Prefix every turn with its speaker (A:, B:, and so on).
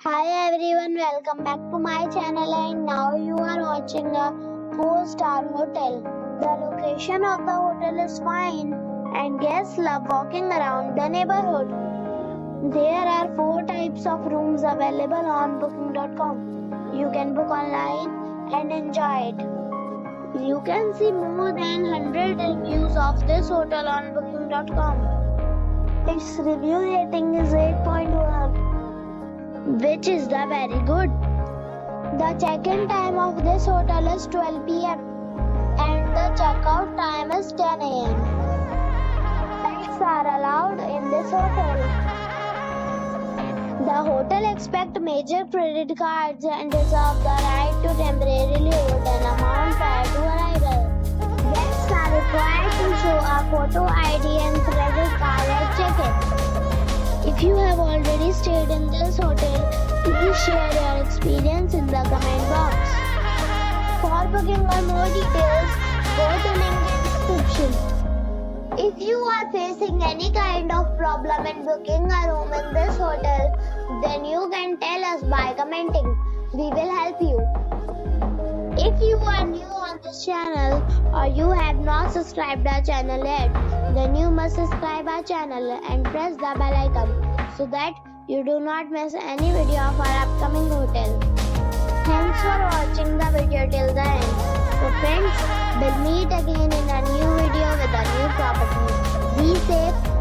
A: Hi everyone, welcome back to my channel and now you are watching a 4-star hotel. The location of the hotel is fine and guests love walking around the neighborhood. There are 4 types of rooms available on booking.com. You can book online and enjoy it. You can see more than 100 reviews of this hotel on booking.com. Its review rating is 8.1. which is the very good. The check-in time of this hotel is 12 p.m. and the check-out time is 10 a.m. Pets are allowed in this hotel. The hotel accepts major credit cards and reserves the right to temporarily hold an amount prior to arrival. Guests are required to show a photo ID and credit card at check-in. If you have already stayed in this hotel, please share your experience in the comment box. For booking or more details, go to link in description. If you are facing any kind of problem in booking a room in this hotel, then you can tell us by commenting. We will help you. If you are new on this channel or you have not subscribed our channel yet, then you must subscribe our channel and press the bell icon so that you do not miss any video of our upcoming hotel. Thanks for watching the video till the end. So friends, we'll meet again in a new video with a new property. Be safe.